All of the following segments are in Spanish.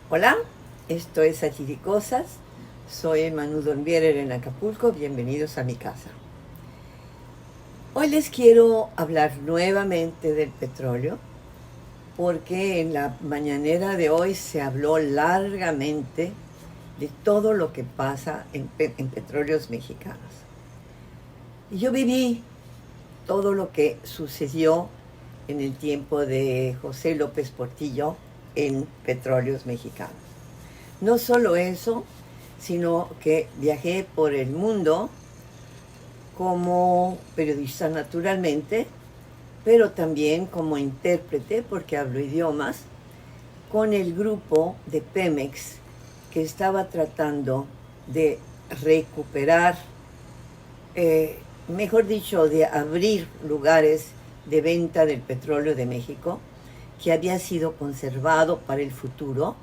Hola, esto es Cosas. Soy Manu Donbierer en Acapulco. Bienvenidos a mi casa. Hoy les quiero hablar nuevamente del petróleo porque en la mañanera de hoy se habló largamente de todo lo que pasa en petróleos mexicanos. Y yo viví todo lo que sucedió en el tiempo de José López Portillo en petróleos mexicanos. No solo eso, sino que viajé por el mundo como periodista naturalmente, pero también como intérprete, porque hablo idiomas, con el grupo de Pemex que estaba tratando de recuperar, mejor dicho, de abrir lugares de venta del petróleo de México que había sido conservado para el futuro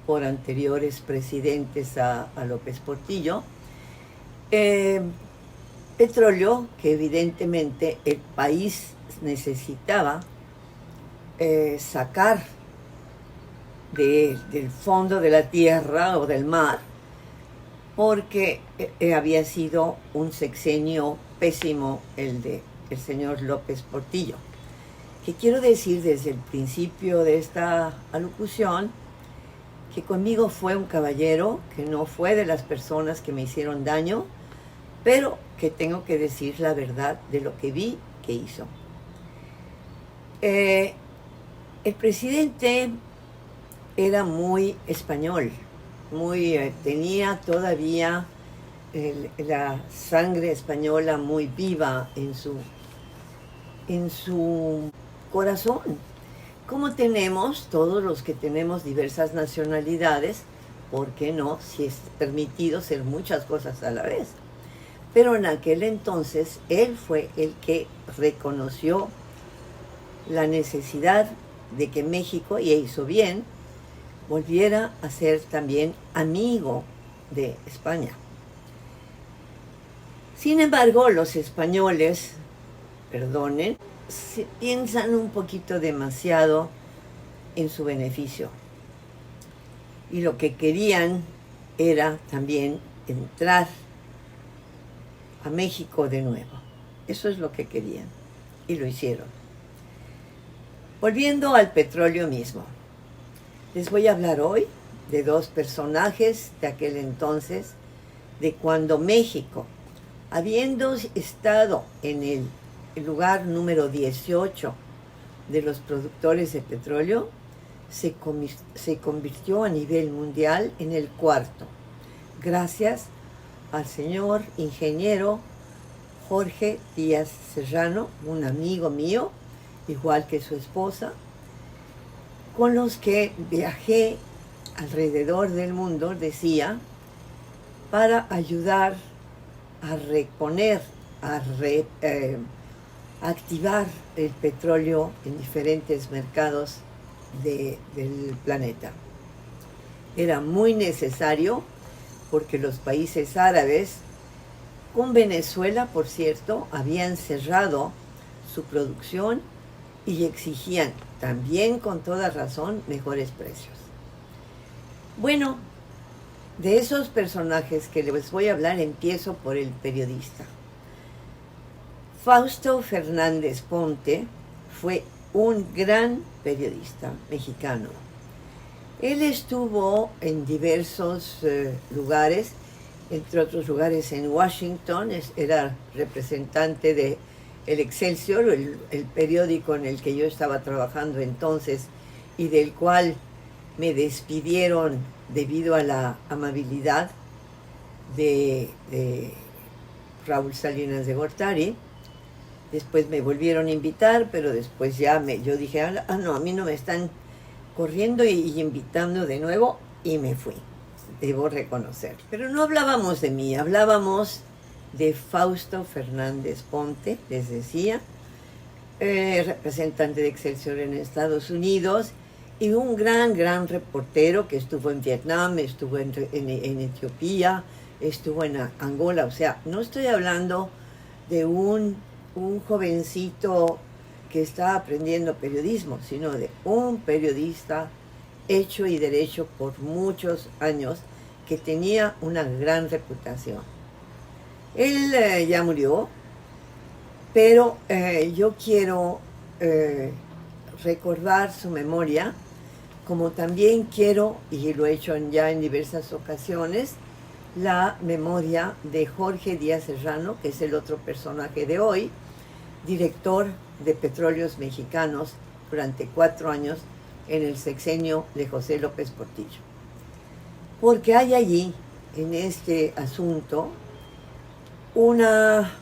por anteriores presidentes a López Portillo. Petróleo que evidentemente el país necesitaba sacar del fondo de la tierra o del mar, porque había sido un sexenio pésimo el de el señor López Portillo. Que quiero decir desde el principio de esta alocución que conmigo fue un caballero, que no fue de las personas que me hicieron daño, pero que tengo que decir la verdad de lo que vi que hizo. El presidente era muy español, tenía todavía la sangre española muy viva en su corazón, como tenemos todos los que tenemos diversas nacionalidades. ¿Por qué no? Si es permitido ser muchas cosas a la vez. Pero en aquel entonces él fue el que reconoció la necesidad de que México, y hizo bien, volviera a ser también amigo de España. Sin embargo, los españoles, perdonen, piensan un poquito demasiado en su beneficio. Y lo que querían era también entrar a México de nuevo. Eso es lo que querían. Y lo hicieron. Volviendo al petróleo mismo. Les voy a hablar hoy de dos personajes de aquel entonces, de cuando México, habiendo estado en el lugar número 18 de los productores de petróleo, se convirtió a nivel mundial en el cuarto, gracias al señor ingeniero Jorge Díaz Serrano, un amigo mío, igual que su esposa, con los que viajé alrededor del mundo, decía, para ayudar a reponer, a activar el petróleo en diferentes mercados del planeta. Era muy necesario porque los países árabes, con Venezuela, por cierto, habían cerrado su producción y exigían, también con toda razón, mejores precios. Bueno, de esos personajes que les voy a hablar, empiezo por el periodista. Fausto Fernández Ponte fue un gran periodista mexicano. Él estuvo en diversos lugares, entre otros lugares en Washington, era representante de el Excelsior, el periódico en el que yo estaba trabajando entonces y del cual me despidieron debido a la amabilidad de Raúl Salinas de Gortari. Después me volvieron a invitar, pero después yo dije, no, a mí no me están corriendo y invitando de nuevo, y me fui, debo reconocer. Pero no hablábamos de mí, hablábamos de Fausto Fernández Ponte, les decía, representante de Excelsior en Estados Unidos, y un gran reportero que estuvo en Vietnam, estuvo en Etiopía, estuvo en Angola. O sea, no estoy hablando de un jovencito que está aprendiendo periodismo, sino de un periodista hecho y derecho por muchos años, que tenía una gran reputación. Él ya murió, pero yo quiero recordar su memoria, como también quiero, y lo he hecho ya en diversas ocasiones, la memoria de Jorge Díaz Serrano, que es el otro personaje de hoy, director de Petróleos Mexicanos durante 4 años en el sexenio de José López Portillo. Porque hay allí, en este asunto, una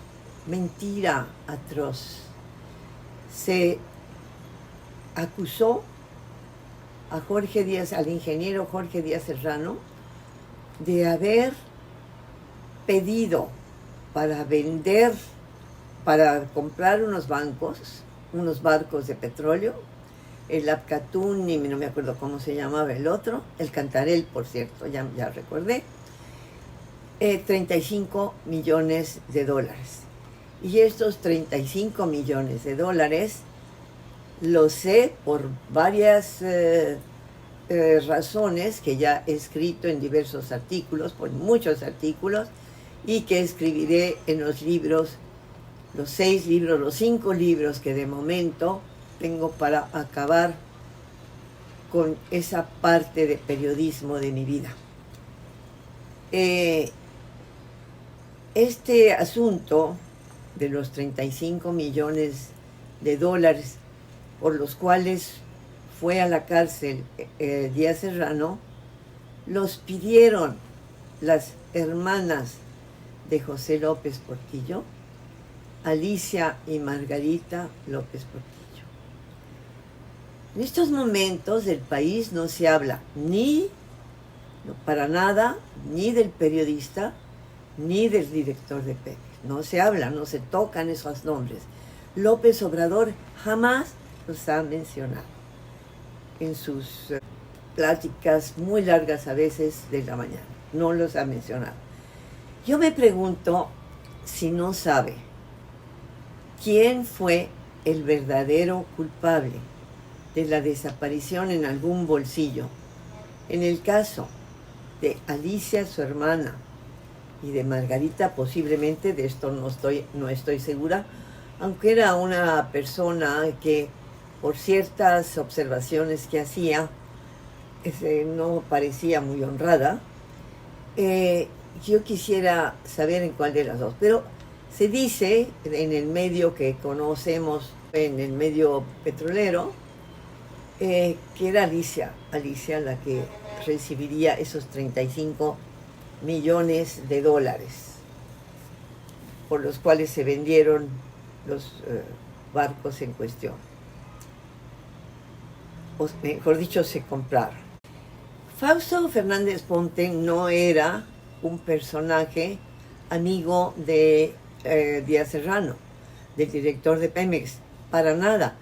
mentira atroz. Se acusó a Jorge Díaz, al ingeniero Jorge Díaz Serrano, de haber pedido para vender, para comprar unos barcos de petróleo, el Apcatún, y no me acuerdo cómo se llamaba el otro, el Cantarell, por cierto, ya recordé, 35 millones de dólares. Y estos 35 millones de dólares, lo sé por varias razones que ya he escrito en diversos artículos, por muchos artículos, y que escribiré en los libros, los 6 libros, los 5 libros que de momento tengo para acabar con esa parte de periodismo de mi vida. Este asunto de los 35 millones de dólares por los cuales fue a la cárcel Díaz Serrano, los pidieron las hermanas de José López Portillo, Alicia y Margarita López Portillo. En estos momentos del país no se habla para nada, ni del periodista, ni del director de Pemex. No se habla, no se tocan esos nombres. López Obrador jamás los ha mencionado en sus pláticas muy largas a veces de la mañana. No los ha mencionado. Yo me pregunto si no sabe quién fue el verdadero culpable de la desaparición en algún bolsillo. En el caso de Alicia, su hermana, y de Margarita, posiblemente, de esto no estoy segura, aunque era una persona que, por ciertas observaciones que hacía, no parecía muy honrada. Yo quisiera saber en cuál de las dos, pero se dice en el medio que conocemos, en el medio petrolero, que era Alicia la que recibiría esos 35 millones de dólares por los cuales se vendieron los barcos en cuestión. O mejor dicho, se compraron. Fausto Fernández Ponte no era un personaje amigo de Díaz Serrano, del director de Pemex, para nada.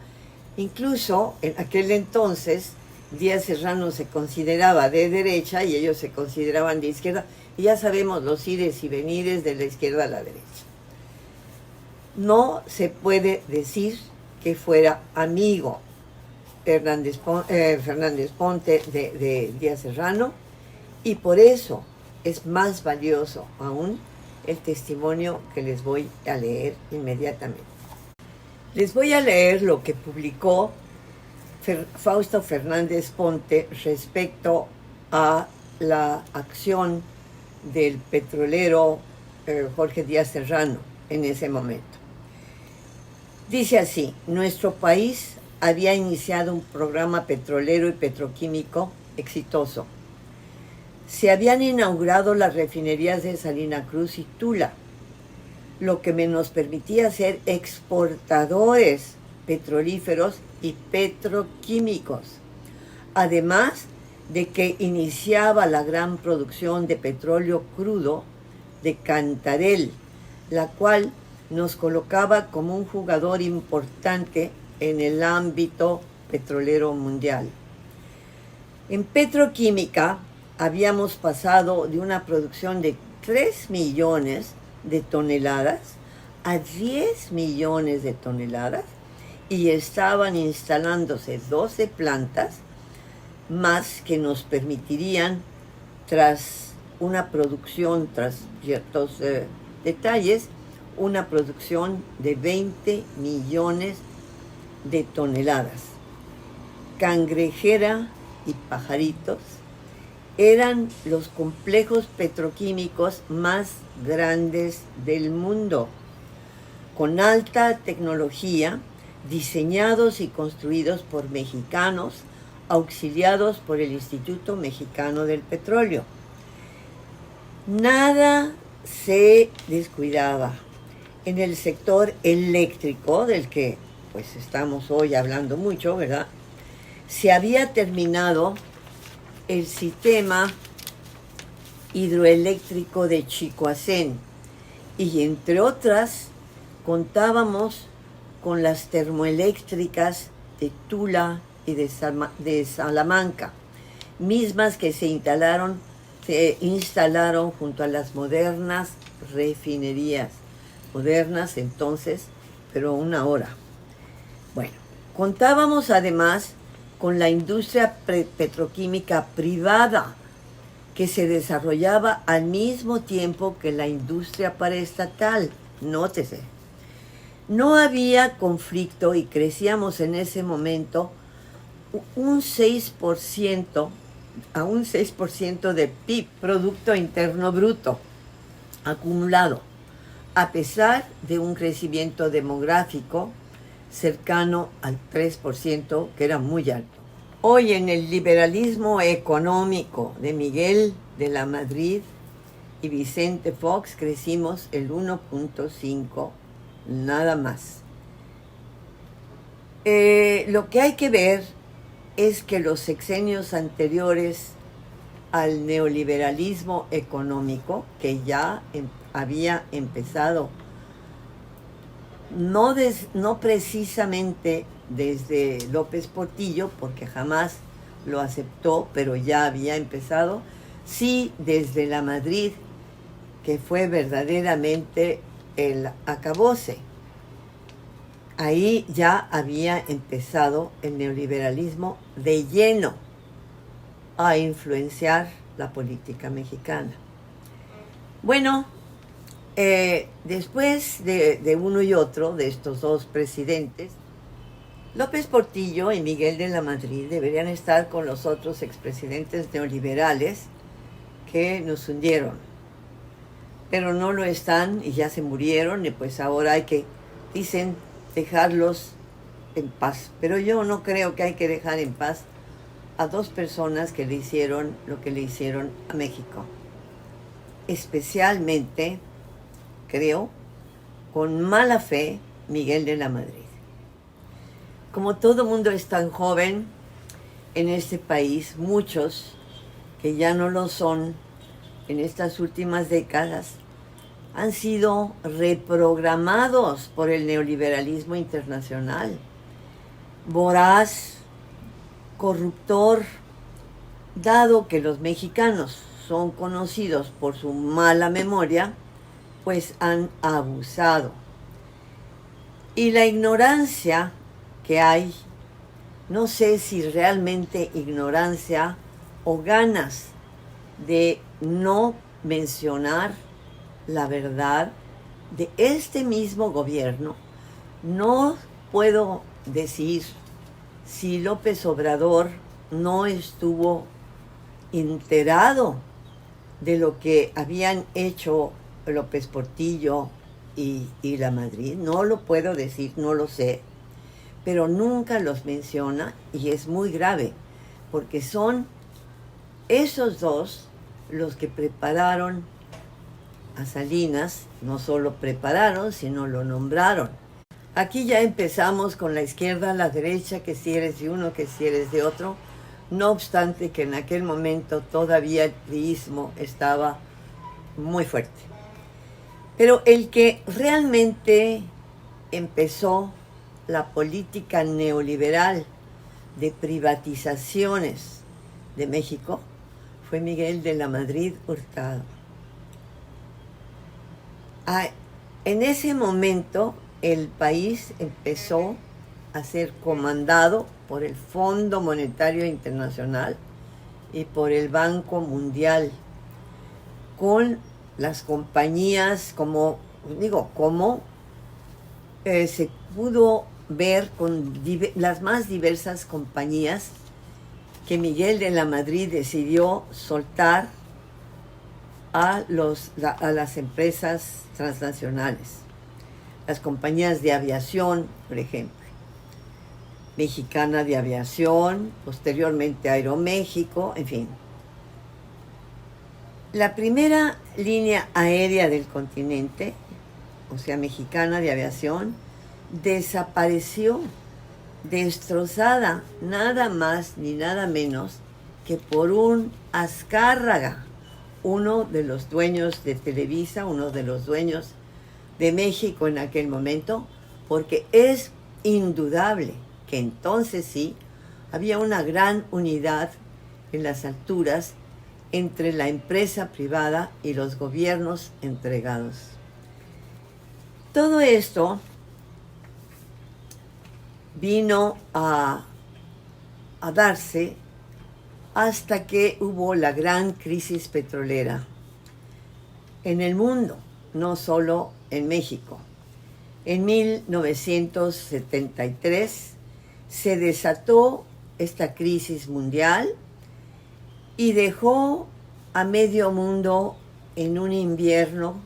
Incluso en aquel entonces Díaz Serrano se consideraba de derecha y ellos se consideraban de izquierda, y ya sabemos los ires y venires de la izquierda a la derecha. No se puede decir que fuera amigo Fernández Ponte de Díaz Serrano, y por eso es más valioso aún el testimonio que les voy a leer inmediatamente. Les voy a leer lo que publicó Fausto Fernández Ponte respecto a la acción del petrolero Jorge Díaz Serrano en ese momento. Dice así: nuestro país había iniciado un programa petrolero y petroquímico exitoso. Se habían inaugurado las refinerías de Salina Cruz y Tula, lo que nos permitía ser exportadores petrolíferos y petroquímicos, además de que iniciaba la gran producción de petróleo crudo de Cantarell, la cual nos colocaba como un jugador importante en el ámbito petrolero mundial. En petroquímica habíamos pasado de una producción de 3 millones de toneladas a 10 millones de toneladas, y estaban instalándose 12 plantas más que nos permitirían, tras una producción, tras ciertos detalles, una producción de 20 millones de toneladas. Cangrejera y Pajaritos eran los complejos petroquímicos más grandes del mundo, con alta tecnología, diseñados y construidos por mexicanos, auxiliados por el Instituto Mexicano del Petróleo. Nada se descuidaba. En el sector eléctrico, del que pues estamos hoy hablando mucho, ¿verdad? Se había terminado el sistema hidroeléctrico de Chicoacén y, entre otras, contábamos con las termoeléctricas de Tula y de Salamanca, mismas que se instalaron junto a las modernas refinerías, modernas entonces, pero aún ahora. Bueno, contábamos además con la industria petroquímica privada, que se desarrollaba al mismo tiempo que la industria paraestatal. Nótese, no había conflicto y crecíamos en ese momento un 6%, a un 6% de PIB, Producto Interno Bruto, acumulado, a pesar de un crecimiento demográfico cercano al 3%, que era muy alto. Hoy, en el liberalismo económico de Miguel de la Madrid y Vicente Fox, crecimos el 1.5%, nada más. Lo que hay que ver es que los sexenios anteriores al neoliberalismo económico, que ya había empezado, no precisamente desde López Portillo, porque jamás lo aceptó, pero ya había empezado, sí desde la Madrid, que fue verdaderamente el acabose. Ahí ya había empezado el neoliberalismo de lleno a influenciar la política mexicana. Bueno, después de uno y otro de estos dos presidentes, López Portillo y Miguel de la Madrid deberían estar con los otros expresidentes neoliberales que nos hundieron, pero no lo están y ya se murieron, y pues ahora hay que, dicen, dejarlos en paz. Pero yo no creo que hay que dejar en paz a dos personas que le hicieron lo que le hicieron a México. Especialmente, creo, con mala fe, Miguel de la Madrid. Como todo mundo es tan joven en este país, muchos que ya no lo son en estas últimas décadas han sido reprogramados por el neoliberalismo internacional. Voraz, corruptor, dado que los mexicanos son conocidos por su mala memoria, pues han abusado. Y la ignorancia que hay, no sé si realmente ignorancia o ganas de no mencionar la verdad de este mismo gobierno. No puedo decir si López Obrador no estuvo enterado de lo que habían hecho López Portillo y la Madrid. No lo puedo decir, no lo sé, pero nunca los menciona, y es muy grave, porque son esos dos los que prepararon a Salinas. No solo prepararon, sino lo nombraron. Aquí ya empezamos con la izquierda, la derecha, que si eres de uno, que si eres de otro, no obstante que en aquel momento todavía el priismo estaba muy fuerte. Pero el que realmente empezó la política neoliberal de privatizaciones de México fue Miguel de la Madrid Hurtado. En ese momento el país empezó a ser comandado por el Fondo Monetario Internacional y por el Banco Mundial, con las compañías, como se pudo ver con las más diversas compañías que Miguel de la Madrid decidió soltar a las empresas transnacionales, las compañías de aviación, por ejemplo, Mexicana de Aviación, posteriormente Aeroméxico, en fin. La primera línea aérea del continente, o sea, Mexicana de Aviación, desapareció, destrozada, nada más ni nada menos que por un Azcárraga, uno de los dueños de Televisa, uno de los dueños de México en aquel momento, porque es indudable que entonces sí había una gran unidad en las alturas entre la empresa privada y los gobiernos entregados. Todo esto vino a darse hasta que hubo la gran crisis petrolera en el mundo, no solo en México. En 1973 se desató esta crisis mundial y dejó a medio mundo en un invierno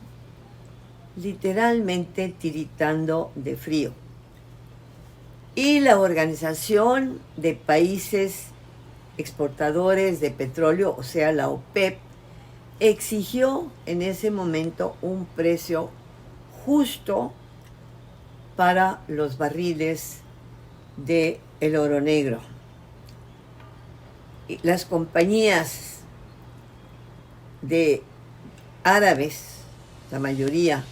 literalmente tiritando de frío. Y la Organización de Países Exportadores de Petróleo, o sea, la OPEP, exigió en ese momento un precio justo para los barriles de el oro negro. Y las compañías de árabes, la mayoría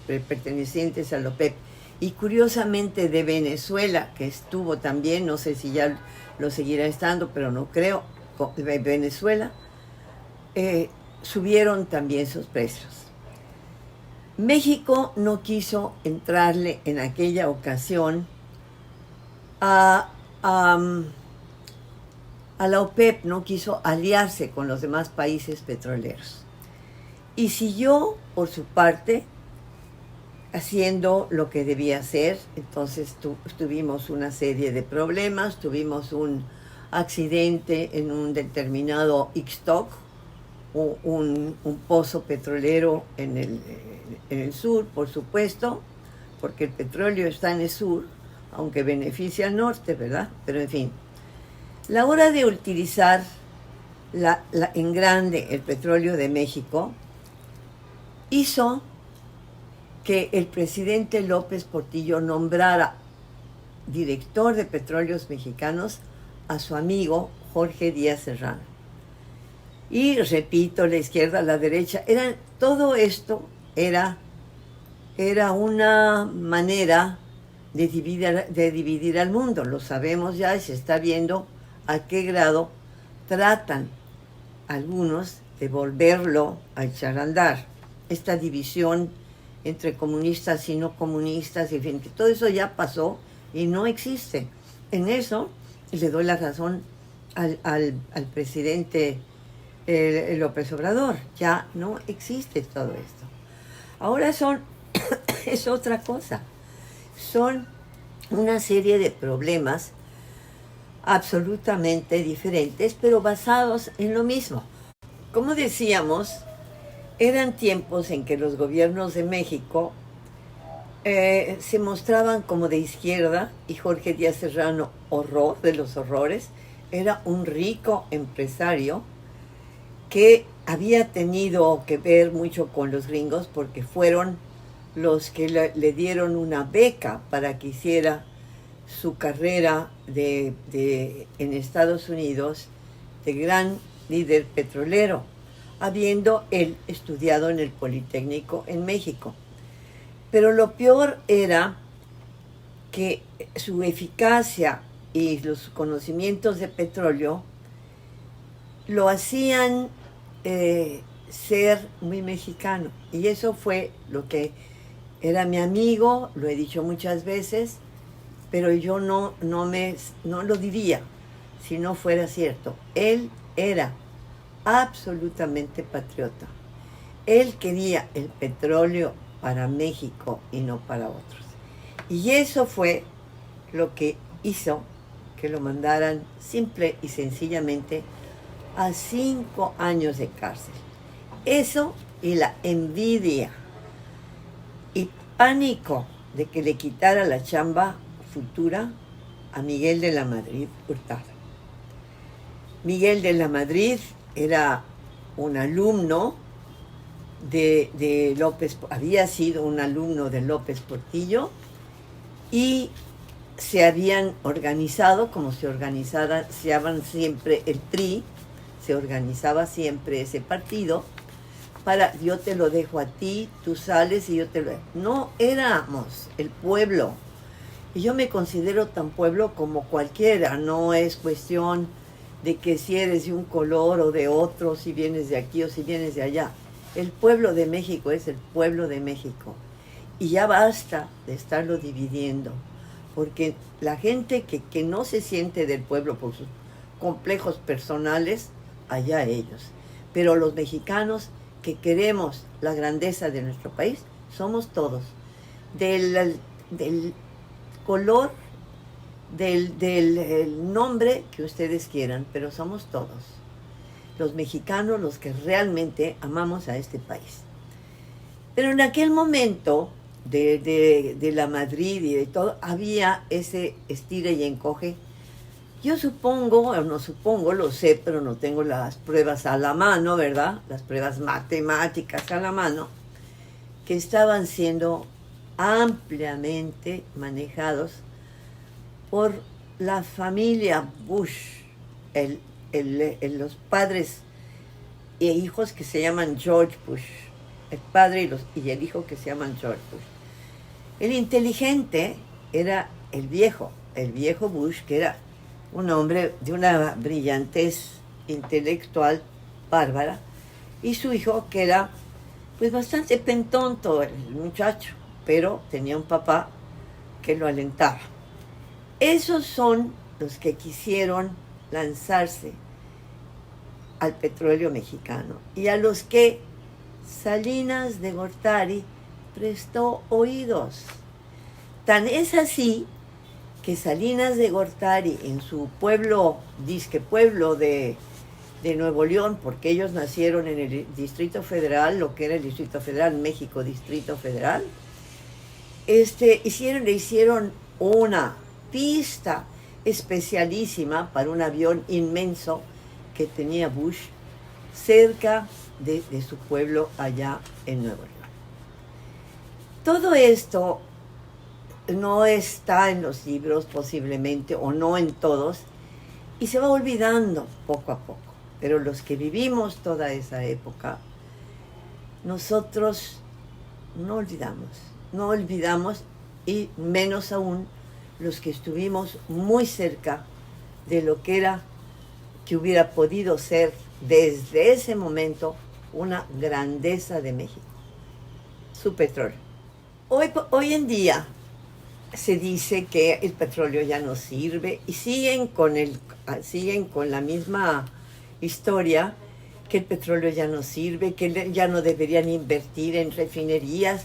pertenecientes a la OPEP, y curiosamente de Venezuela, que estuvo también, no sé si ya lo seguirá estando, pero no creo, de Venezuela, subieron también sus precios. México no quiso entrarle en aquella ocasión a la OPEP, no quiso aliarse con los demás países petroleros. Y siguió, por su parte, haciendo lo que debía hacer. Entonces tuvimos una serie de problemas, tuvimos un accidente en un determinado Ixtoc, un pozo petrolero en el sur, por supuesto, porque el petróleo está en el sur, aunque beneficia al norte, ¿verdad? Pero en fin, la hora de utilizar en grande el petróleo de México hizo que el presidente López Portillo nombrara director de Petróleos Mexicanos a su amigo Jorge Díaz Serrano. Y repito, la izquierda, la derecha, todo esto era una manera de dividir al mundo. Lo sabemos ya y se está viendo a qué grado tratan algunos de volverlo a echar a andar. Esta división entre comunistas y no comunistas, en fin, que todo eso ya pasó y no existe. En eso le doy la razón al presidente López Obrador. Ya no existe todo esto. Ahora es otra cosa. Son una serie de problemas absolutamente diferentes, pero basados en lo mismo. Como decíamos, eran tiempos en que los gobiernos de México se mostraban como de izquierda y Jorge Díaz Serrano, horror de los horrores, era un rico empresario que había tenido que ver mucho con los gringos porque fueron los que le dieron una beca para que hiciera su carrera en Estados Unidos de gran líder petrolero, habiendo él estudiado en el Politécnico en México. Pero lo peor era que su eficacia y los conocimientos de petróleo lo hacían ser muy mexicano. Y eso fue lo que era mi amigo, lo he dicho muchas veces, pero yo no lo diría si no fuera cierto. Él era absolutamente patriota. Él quería el petróleo para México y no para otros. Y eso fue lo que hizo que lo mandaran simple y sencillamente a 5 años de cárcel. Eso y la envidia y pánico de que le quitara la chamba futura a Miguel de la Madrid Hurtado. Miguel de la Madrid era un alumno de López, había sido un alumno de López Portillo, y se habían organizado como se organizaban siempre el PRI, se organizaba siempre ese partido, para yo te lo dejo a ti, tú sales y yo te lo dejo. No éramos el pueblo, y yo me considero tan pueblo como cualquiera, no es cuestión de que si eres de un color o de otro, si vienes de aquí o si vienes de allá. El pueblo de México es el pueblo de México. Y ya basta de estarlo dividiendo, porque la gente que no se siente del pueblo por sus complejos personales, allá ellos. Pero los mexicanos que queremos la grandeza de nuestro país, somos todos. Del color, del nombre que ustedes quieran, pero somos todos. Los mexicanos, los que realmente amamos a este país. Pero en aquel momento de la Madrid y de todo, había ese estire y encoge. Yo supongo, o no supongo, lo sé, pero no tengo las pruebas a la mano, ¿verdad? Las pruebas matemáticas a la mano, que estaban siendo ampliamente manejados por la familia Bush, los padres e hijos que se llaman George Bush, el padre y el hijo que se llaman George Bush. El inteligente era el viejo Bush, que era un hombre de una brillantez intelectual bárbara, y su hijo, que era pues bastante pentonto el muchacho, pero tenía un papá que lo alentaba. Esos son los que quisieron lanzarse al petróleo mexicano, y a los que Salinas de Gortari prestó oídos. Tan es así que Salinas de Gortari, en su pueblo, disque pueblo de Nuevo León, porque ellos nacieron en el Distrito Federal, lo que era el Distrito Federal, México, Distrito Federal, le hicieron una pista especialísima para un avión inmenso que tenía Bush cerca de su pueblo allá en Nuevo León. Todo esto no está en los libros posiblemente, o no en todos, y se va olvidando poco a poco. Pero los que vivimos toda esa época, nosotros no olvidamos, y menos aún los que estuvimos muy cerca de lo que hubiera podido ser desde ese momento una grandeza de México, su petróleo. Hoy en día se dice que el petróleo ya no sirve, y siguen con la misma historia, que el petróleo ya no sirve, que ya no deberían invertir en refinerías,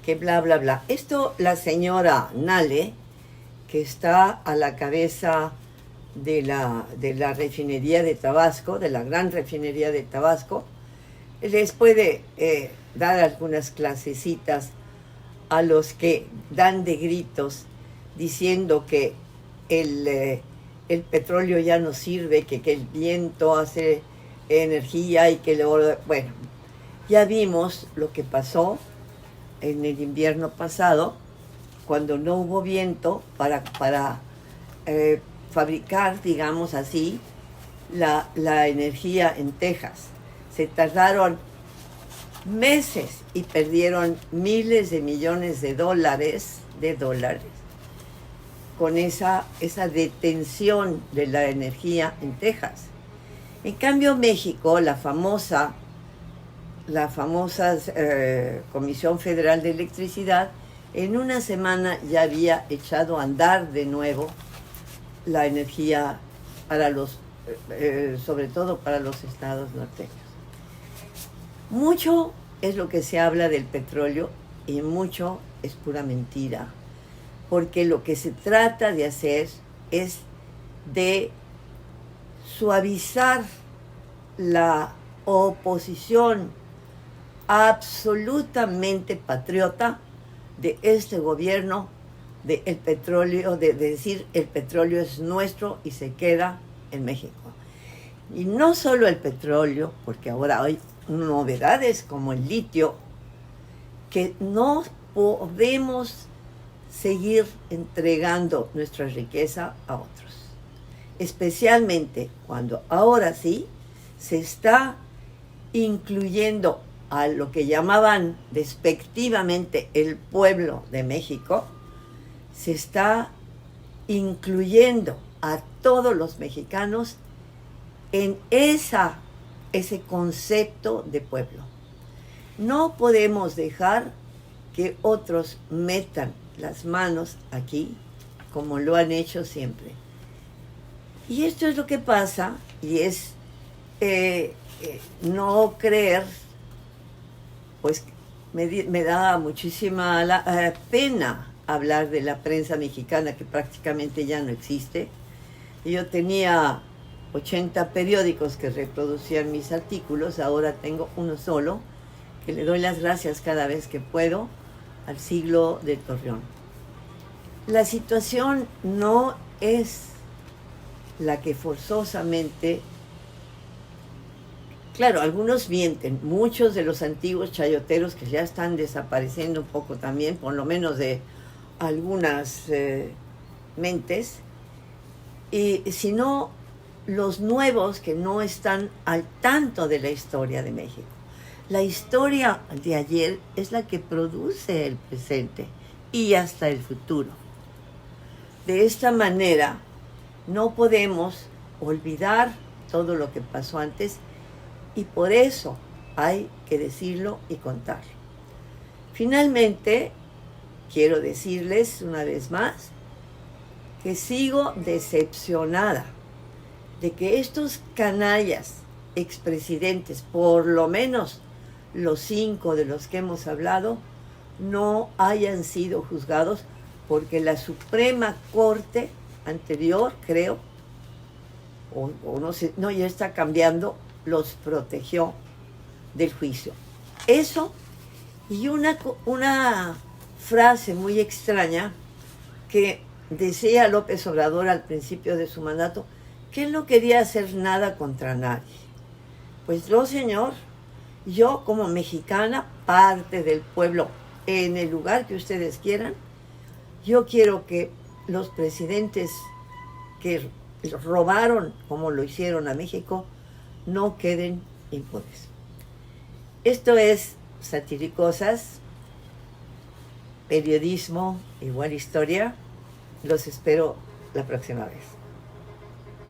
que bla, bla, bla. Esto la señora Nale, que está a la cabeza de la refinería de Tabasco, de la gran refinería de Tabasco, les puede dar algunas clasecitas a los que dan de gritos diciendo que el petróleo ya no sirve, que el viento hace energía y que bueno, ya vimos lo que pasó en el invierno pasado, cuando no hubo viento para fabricar, digamos así, la energía en Texas. Se tardaron meses y perdieron miles de millones de dólares con esa detención de la energía en Texas. En cambio, México, la famosa Comisión Federal de Electricidad, En una semana ya había echado a andar de nuevo la energía para sobre todo para los estados norteños. Mucho es lo que se habla del petróleo y mucho es pura mentira, porque lo que se trata de hacer es de suavizar la oposición absolutamente patriota de este gobierno del petróleo, de decir el petróleo es nuestro y se queda en México. Y no solo el petróleo, porque ahora hay novedades como el litio, que no podemos seguir entregando nuestra riqueza a otros. Especialmente cuando ahora sí se está incluyendo a lo que llamaban despectivamente el pueblo de México, se está incluyendo a todos los mexicanos en ese concepto de pueblo. No podemos dejar que otros metan las manos aquí, como lo han hecho siempre. Y esto es lo que pasa, y es no creer, pues me da muchísima pena hablar de la prensa mexicana, que prácticamente ya no existe. Yo tenía 80 periódicos que reproducían mis artículos, ahora tengo uno solo, que le doy las gracias cada vez que puedo al Siglo de Torreón. La situación no es la que forzosamente... Claro, algunos mienten, muchos de los antiguos chayoteros que ya están desapareciendo un poco también, por lo menos de algunas mentes, y si no, los nuevos que no están al tanto de la historia de México. La historia de ayer es la que produce el presente y hasta el futuro. De esta manera, no podemos olvidar todo lo que pasó antes, y por eso hay que decirlo y contarlo. Finalmente, quiero decirles una vez más que sigo decepcionada de que estos canallas expresidentes, por lo menos los 5 de los que hemos hablado, no hayan sido juzgados, porque la Suprema Corte anterior, creo, o no sé, no, ya está cambiando, los protegió del juicio. Eso y una frase muy extraña que decía López Obrador al principio de su mandato, que él no quería hacer nada contra nadie. Pues no, señor, yo como mexicana, parte del pueblo, en el lugar que ustedes quieran, yo quiero que los presidentes que robaron, como lo hicieron a México, no queden impunes. Esto es Satiricosas, periodismo igual historia. Los espero la próxima vez.